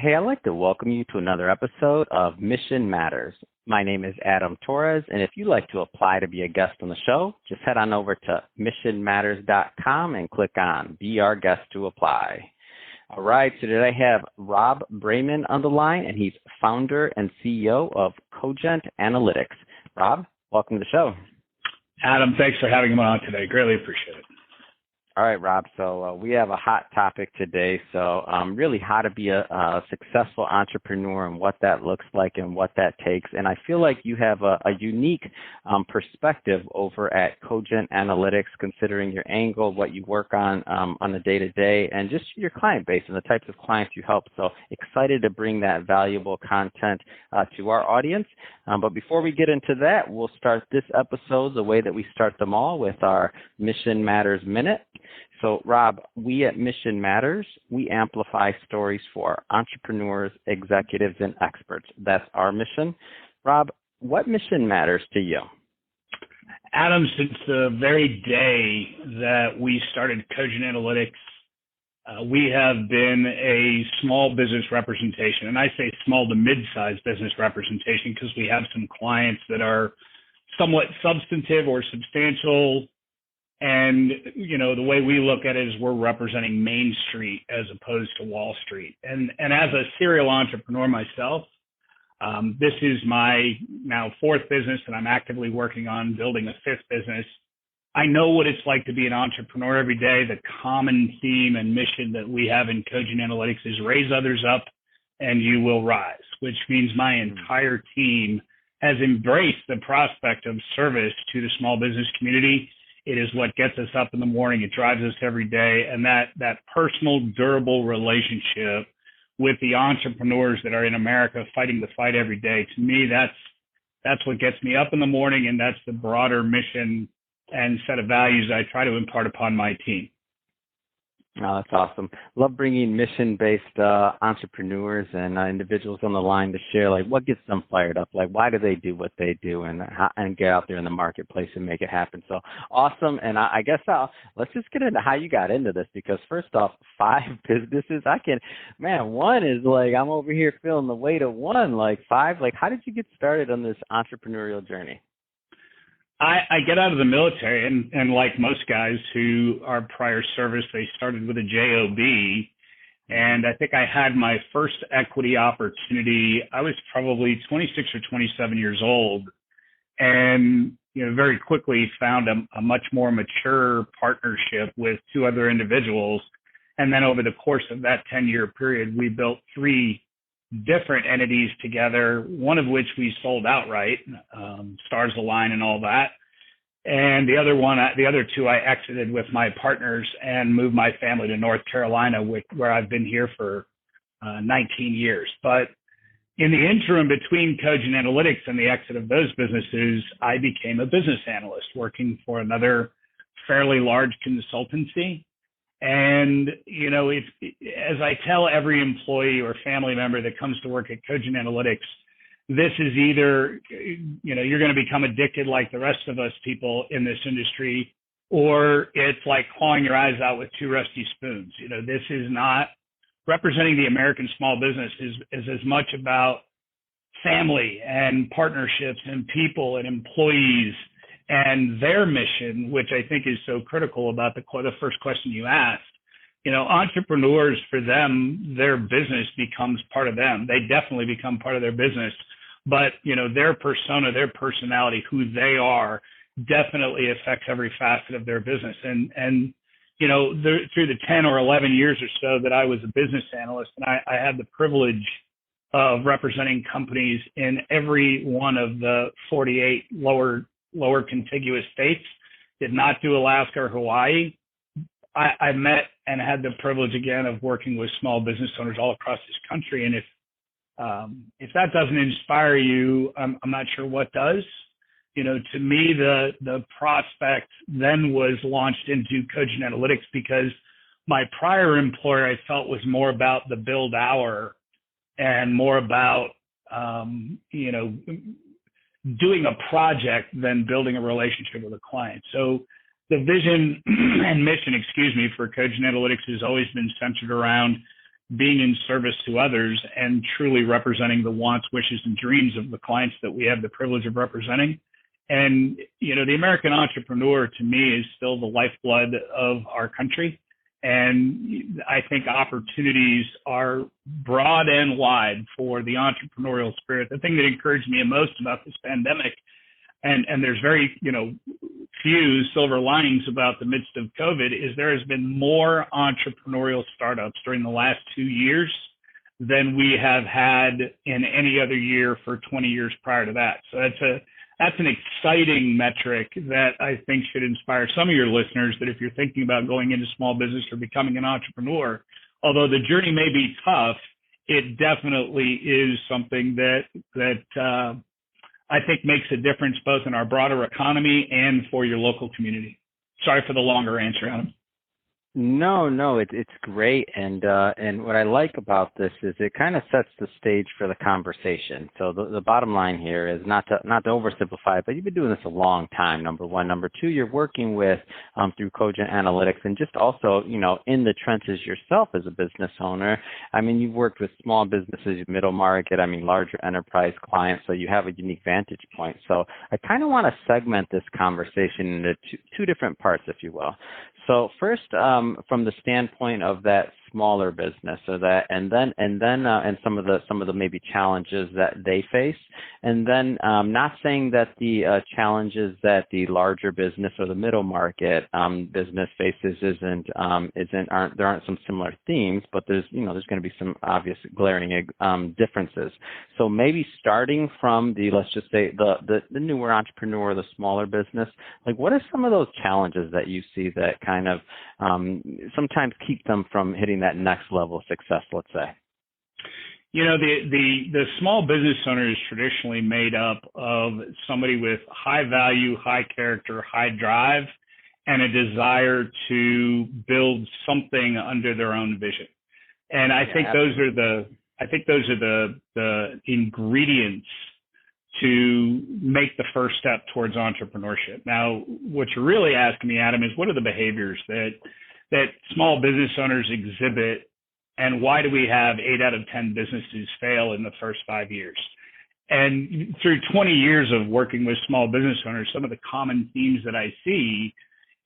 Hey, I'd like to welcome you to another episode of Mission Matters. My name is Adam Torres, and if you'd like to apply to be a guest on the show, just head on over to missionmatters.com and click on Be Our Guest to apply. All right, so today I have Rob Brayman on the line, and he's founder and CEO of Cogent Analytics. Rob, welcome to the show. Adam, thanks for having me on today. Greatly appreciate it. All right, Rob. So we have a hot topic today. So really how to be a successful entrepreneur and what that looks like and what that takes. And I feel like you have a unique perspective over at Cogent Analytics, considering your angle, what you work on a day-to-day, and just your client base and the types of clients you help. So excited to bring that valuable content to our audience. But before we get into that, we'll start this episode the way that we start them all, with our Mission Matters Minute. So, Rob, we at Mission Matters, we amplify stories for entrepreneurs, executives, and experts. That's our mission. Rob, what mission matters to you? Adam, since the very day that we started Cogent Analytics, we have been a small business representation. And I say small to mid-sized business representation because we have some clients that are somewhat substantive or substantial. And, the way we look at it is we're representing Main Street as opposed to Wall Street. And as a serial entrepreneur myself, this is my now fourth business, and I'm actively working on building a fifth business. I know what it's like to be an entrepreneur every day. The common theme and mission that we have in Cogent Analytics is raise others up and you will rise, which means my entire team has embraced the prospect of service to the small business community. It is what gets us up in the morning. It drives us every day. And that personal, durable relationship with the entrepreneurs that are in America fighting the fight every day, to me, that's what gets me up in the morning, and that's the broader mission and set of values I try to impart upon my team. Oh, that's awesome. Love bringing mission-based entrepreneurs and individuals on the line to share, like, what gets them fired up, like, why do they do what they do, and get out there in the marketplace and make it happen. So awesome. And I guess let's just get into how you got into this, because first off, 5 businesses. One is like, I'm over here feeling the weight of one, like 5. Like, how did you get started on this entrepreneurial journey? I get out of the military, and like most guys who are prior service, they started with a JOB. And I think I had my first equity opportunity. I was probably 26 or 27 years old, and very quickly found a much more mature partnership with 2 other individuals. And then over the course of that 10-year period, we built 3 different entities together, one of which we sold outright, Stars Align and all that. And the other 2 I exited with my partners and moved my family to North Carolina, where I've been here for 19 years. But in the interim between Cogent Analytics and the exit of those businesses, I became a business analyst working for another fairly large consultancy. And, as I tell every employee or family member that comes to work at Cogent Analytics, this is either, you're going to become addicted like the rest of us people in this industry, or it's like clawing your eyes out with 2 rusty spoons. This is not representing the American small business is as much about family and partnerships and people and employees and their mission, which I think is so critical about the first question you asked. Entrepreneurs, for them, their business becomes part of them. They definitely become part of their business, but their persona, their personality, who they are, definitely affects every facet of their business. And through the 10 or 11 years or so that I was a business analyst, and I had the privilege of representing companies in every one of the 48 lower contiguous states, did not do Alaska or Hawaii. I met and had the privilege again of working with small business owners all across this country. And if that doesn't inspire you, I'm not sure what does. To me, the prospect then was launched into Cogent Analytics because my prior employer I felt was more about the build hour and more about, doing a project than building a relationship with a client. So the vision and mission, for Cogent Analytics has always been centered around being in service to others and truly representing the wants, wishes, and dreams of the clients that we have the privilege of representing. And, the American entrepreneur to me is still the lifeblood of our country. And I think opportunities are broad and wide for the entrepreneurial spirit. The thing that encouraged me most about this pandemic, and there's very, few silver linings about the midst of COVID, is there has been more entrepreneurial startups during the last 2 years than we have had in any other year for 20 years prior to that. So that's an exciting metric that I think should inspire some of your listeners, that if you're thinking about going into small business or becoming an entrepreneur, although the journey may be tough, it definitely is something that I think makes a difference both in our broader economy and for your local community. Sorry for the longer answer, Adam. No, it's great, and what I like about this is it kind of sets the stage for the conversation. So the bottom line here is not to oversimplify it, but you've been doing this a long time. Number one, number two, you're working with through Cogent Analytics, and just also in the trenches yourself as a business owner. I mean, you've worked with small businesses, middle market, larger enterprise clients, so you have a unique vantage point. So I kind of want to segment this conversation into two different parts, if you will. So first, from the standpoint of that smaller business, or that, and some of the maybe challenges that they face, and then not saying that the challenges that the larger business or the middle market business faces there aren't some similar themes, but there's going to be some obvious glaring differences. So maybe starting from let's just say the newer entrepreneur, the smaller business, like what are some of those challenges that you see that kind of sometimes keep them from hitting that next level of success, let's say? The small business owner is traditionally made up of somebody with high value, high character, high drive, and a desire to build something under their own vision. And I think those are the ingredients to make the first step towards entrepreneurship. Now, what you're really asking me, Adam, is what are the behaviors that small business owners exhibit, and why do we have 8 out of 10 businesses fail in the first 5 years? And through 20 years of working with small business owners, some of the common themes that I see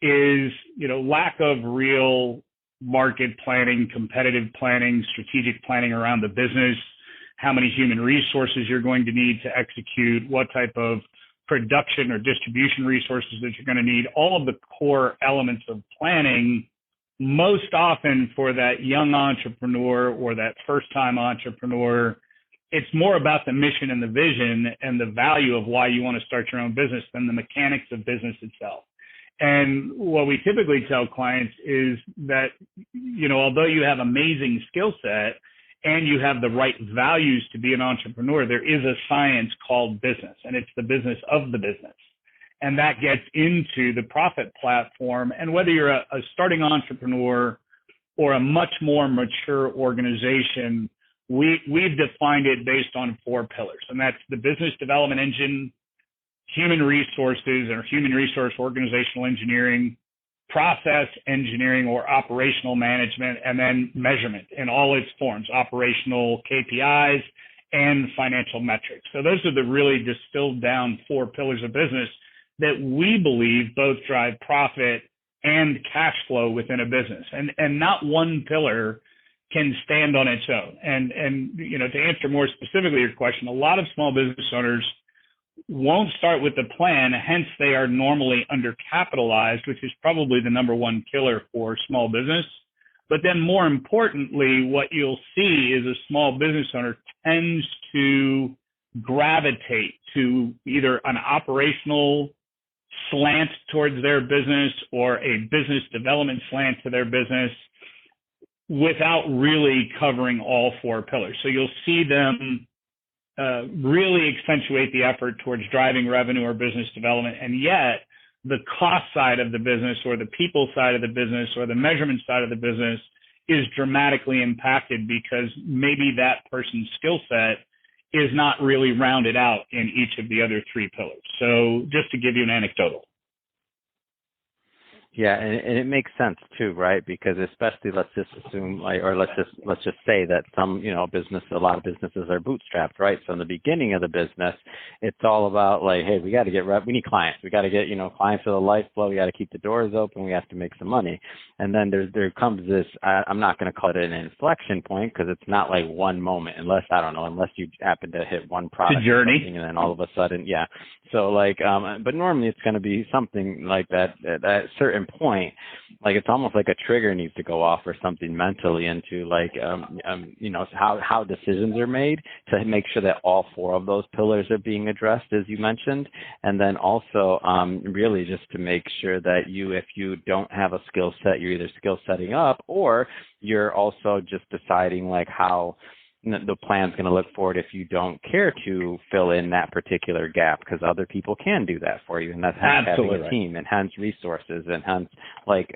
is, lack of real market planning, competitive planning, strategic planning around the business, how many human resources you're going to need to execute, what type of production or distribution resources that you're going to need, all of the core elements of planning. Most often for that young entrepreneur or that first-time entrepreneur, it's more about the mission and the vision and the value of why you want to start your own business than the mechanics of business itself. And what we typically tell clients is that, although you have amazing skill set and you have the right values to be an entrepreneur, there is a science called business, and it's the business of the business. And that gets into the profit platform. And whether you're a starting entrepreneur or a much more mature organization, we've defined it based on 4 pillars. And that's the business development engine, human resources or human resource organizational engineering, process engineering or operational management, and then measurement in all its forms, operational KPIs and financial metrics. So those are the really distilled down 4 pillars of business that we believe both drive profit and cash flow within a business. And not one pillar can stand on its own. And to answer more specifically your question, a lot of small business owners won't start with the plan, hence they are normally undercapitalized, which is probably the number one killer for small business. But then more importantly, what you'll see is a small business owner tends to gravitate to either an operational slant towards their business or a business development slant to their business without really covering all 4 pillars. So you'll see them really accentuate the effort towards driving revenue or business development, and yet the cost side of the business or the people side of the business or the measurement side of the business is dramatically impacted because maybe that person's skill set is not really rounded out in each of the other 3 pillars. So just to give you an anecdotal. Yeah, and it makes sense too, right? Because especially let's just assume, like, or let's just say that some, a lot of businesses are bootstrapped, right? So in the beginning of the business, it's all about like, hey, we got to we need clients, we got to get, clients are the lifeblood, we got to keep the doors open, we have to make some money, and then there comes this. I'm not going to call it an inflection point because it's not like one moment, unless you happen to hit one product, it's a journey, and then all of a sudden, yeah. So like, but normally it's going to be something like that at a certain point, like it's almost like a trigger needs to go off or something mentally into like, how decisions are made to make sure that all four of those pillars are being addressed, as you mentioned. And then also, really just to make sure that if you don't have a skill set, you're either skill setting up or you're also just deciding like how the plan's going to look forward if you don't care to fill in that particular gap, because other people can do that for you, and that's having a team, and hence resources, and hence how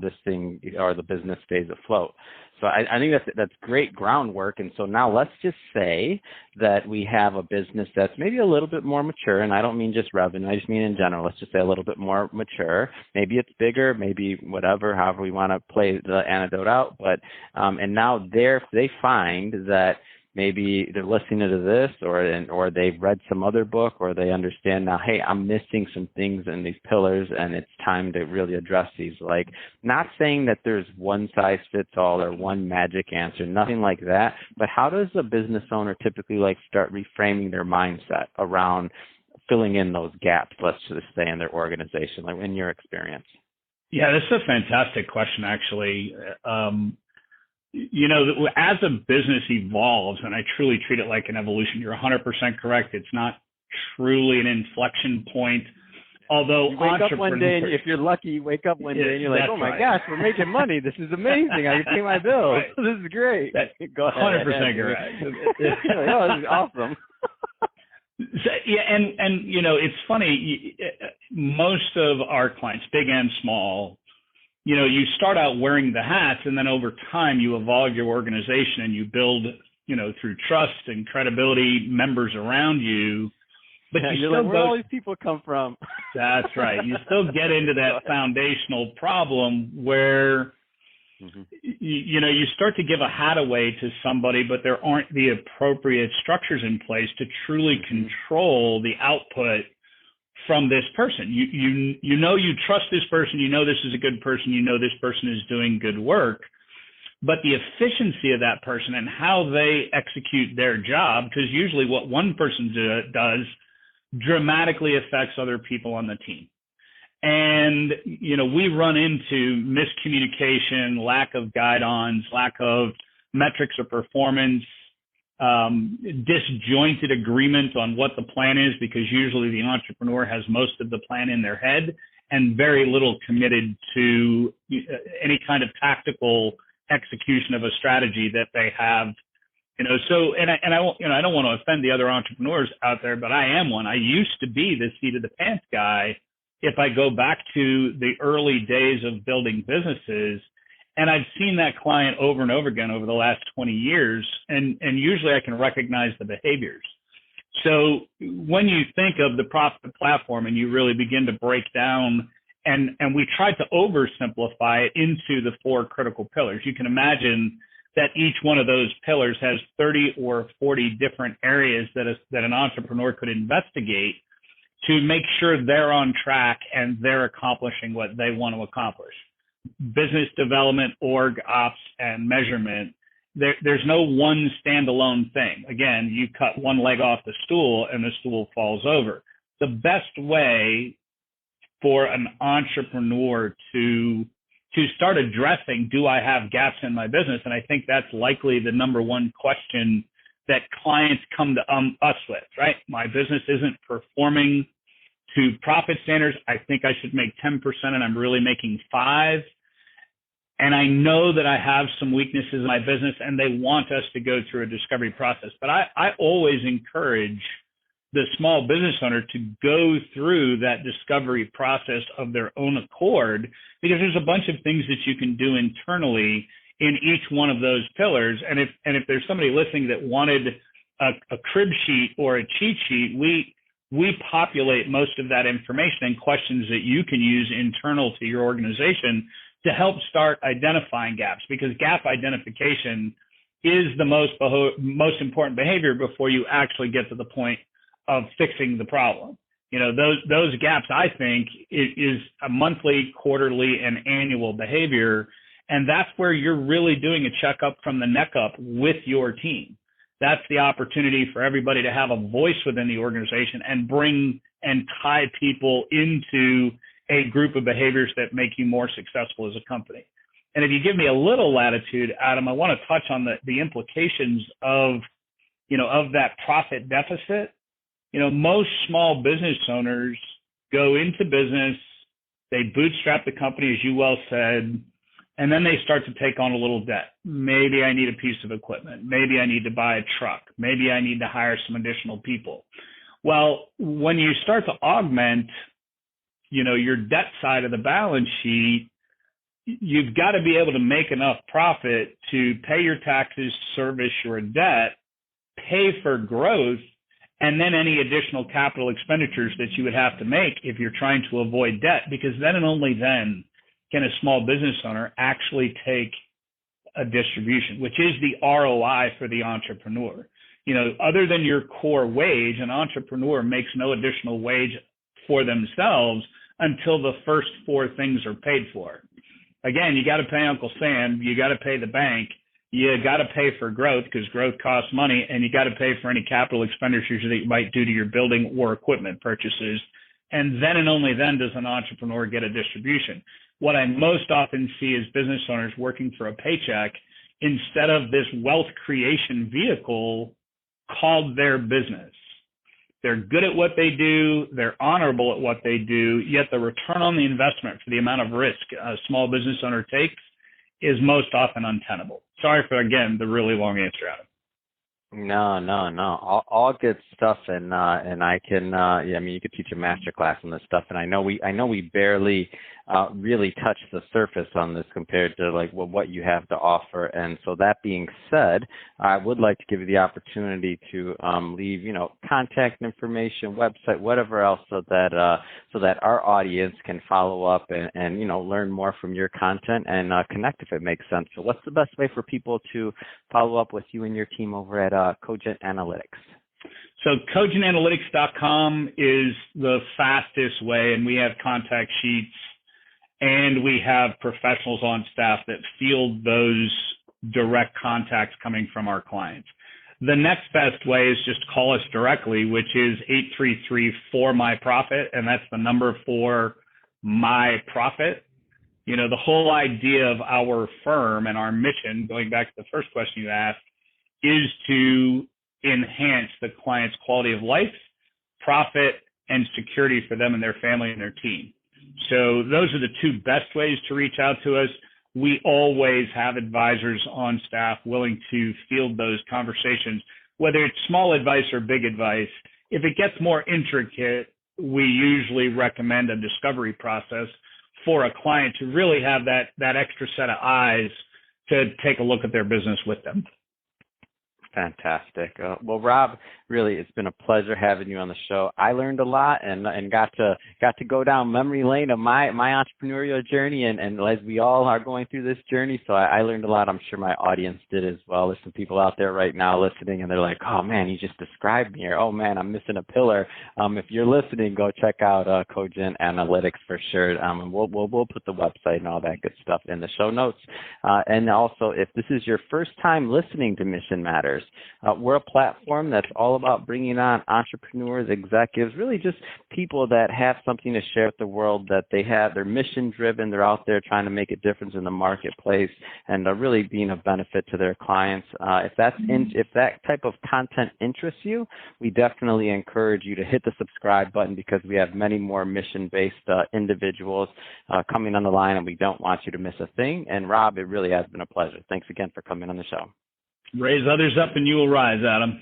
this thing or the business stays afloat. So I think that's great groundwork. And so now let's just say that we have a business that's maybe a little bit more mature, and I don't mean just revenue, I just mean in general. Let's just say a little bit more mature. Maybe it's bigger, maybe whatever, however we want to play the anecdote out. But and now they find that maybe they're listening to this, or they've read some other book, or they understand now, hey, I'm missing some things in these pillars, and it's time to really address these. Like, not saying that there's one size fits all or one magic answer, nothing like that. But how does a business owner typically start reframing their mindset around filling in those gaps, let's just say, in their organization, like in your experience? Yeah, this is a fantastic question, actually. As a business evolves, and I truly treat it like an evolution, you're 100% correct. It's not truly an inflection point. Although you wake up one day, and if you're lucky, you wake up one day and you're like, oh my gosh, we're making money. This is amazing. I can pay my bills. Right. This is great. Go ahead. 100% correct. Oh, this is awesome. So, yeah, and it's funny. Most of our clients, big and small, you start out wearing the hats, and then over time you evolve your organization and you build, through trust and credibility, members around you. But you still where all these people come from? That's right. You still get into that foundational problem where, you start to give a hat away to somebody, but there aren't the appropriate structures in place to truly control the output from this person. You trust this person, this is a good person, this person is doing good work, but the efficiency of that person and how they execute their job, because usually what one person does dramatically affects other people on the team. And, we run into miscommunication, lack of guidance, lack of metrics of performance, disjointed agreement on what the plan is, because usually the entrepreneur has most of the plan in their head and very little committed to any kind of tactical execution of a strategy that they have. So, and I don't want to offend the other entrepreneurs out there, but I am one. I used to be the seat of the pants guy. If I go back to the early days of building businesses, and I've seen that client over and over again over the last 20 years, and usually I can recognize the behaviors. So when you think of the Profit Platform and you really begin to break down, and we tried to oversimplify it into the four critical pillars. You can imagine that each one of those pillars has 30 or 40 different areas that an entrepreneur could investigate to make sure they're on track and they're accomplishing what they want to accomplish. Business development, org, ops, and measurement. There's no one standalone thing. Again, you cut one leg off the stool and the stool falls over. The best way for an entrepreneur to start addressing, do I have gaps in my business? And I think that's likely the number one question that clients come to us with, right? My business isn't performing to profit standards. I think I should make 10% and I'm really making 5%. And I know that I have some weaknesses in my business and they want us to go through a discovery process. But I always encourage the small business owner to go through that discovery process of their own accord, because there's a bunch of things that you can do internally in each one of those pillars. And if there's somebody listening that wanted a crib sheet or a cheat sheet, we populate most of that information and questions that you can use internal to your organization to help start identifying gaps, because gap identification is the most important behavior before you actually get to the point of fixing the problem. Those gaps, I think, is a monthly, quarterly, and annual behavior. And that's where you're really doing a checkup from the neck up with your team. That's the opportunity for everybody to have a voice within the organization and bring and tie people into a group of behaviors that make you more successful as a company. And if you give me a little latitude, Adam, I want to touch on the implications of that profit deficit. Most small business owners go into business, they bootstrap the company, as you well said, and then they start to take on a little debt. Maybe I need a piece of equipment. Maybe I need to buy a truck. Maybe I need to hire some additional people. Well, when you start to augment, your debt side of the balance sheet, you've got to be able to make enough profit to pay your taxes, service your debt, pay for growth, and then any additional capital expenditures that you would have to make if you're trying to avoid debt, because then and only then can a small business owner actually take a distribution, which is the ROI for the entrepreneur. Other than your core wage, an entrepreneur makes no additional wage for themselves until the first four things are paid for. Again, you got to pay Uncle Sam, you got to pay the bank, you got to pay for growth because growth costs money, and you got to pay for any capital expenditures that you might do to your building or equipment purchases. And then and only then does an entrepreneur get a distribution. What I most often see is business owners working for a paycheck instead of this wealth creation vehicle called their business. They're good at what they do, they're honorable at what they do, yet the return on the investment for the amount of risk a small business owner takes is most often untenable. Sorry for, again, the really long answer, Adam. No. All good stuff, and I can, you could teach a master class on this stuff, and I know we barely really touch the surface on this compared to what you have to offer. And so that being said, I would like to give you the opportunity to leave, contact information, website, whatever else, so that our audience can follow up and learn more from your content and connect if it makes sense. So what's the best way for people to follow up with you and your team over at Cogent Analytics? So cogentanalytics.com is the fastest way, and we have contact sheets and we have professionals on staff that field those direct contacts coming from our clients. The next best way is just call us directly, which is 833-4MY-PROFIT, and that's the number for my profit. The whole idea of our firm and our mission, going back to the first question you asked, is to enhance the client's quality of life, profit, and security for them and their family and their team. So those are the two best ways to reach out to us. We always have advisors on staff willing to field those conversations, whether it's small advice or big advice. If it gets more intricate, we usually recommend a discovery process for a client to really have that extra set of eyes to take a look at their business with them. Fantastic. Well, Rob, really, it's been a pleasure having you on the show. I learned a lot and got to go down memory lane of my entrepreneurial journey, and as we all are going through this journey, so I learned a lot. I'm sure my audience did as well. There's some people out there right now listening, and they're like, "Oh man, you just described me," or "Oh man, I'm missing a pillar." If you're listening, go check out Cogent Analytics for sure. And we'll put the website and all that good stuff in the show notes. And also, if this is your first time listening to Mission Matters, we're a platform that's all about bringing on entrepreneurs, executives, really just people that have something to share with the world, that they're mission driven, they're out there trying to make a difference in the marketplace, and really being of benefit to their clients. If that type of content interests you, we definitely encourage you to hit the subscribe button, because we have many more mission-based individuals coming on the line, and we don't want you to miss a thing. And Rob, it really has been a pleasure. Thanks again for coming on the show. Raise others up and you will rise, Adam.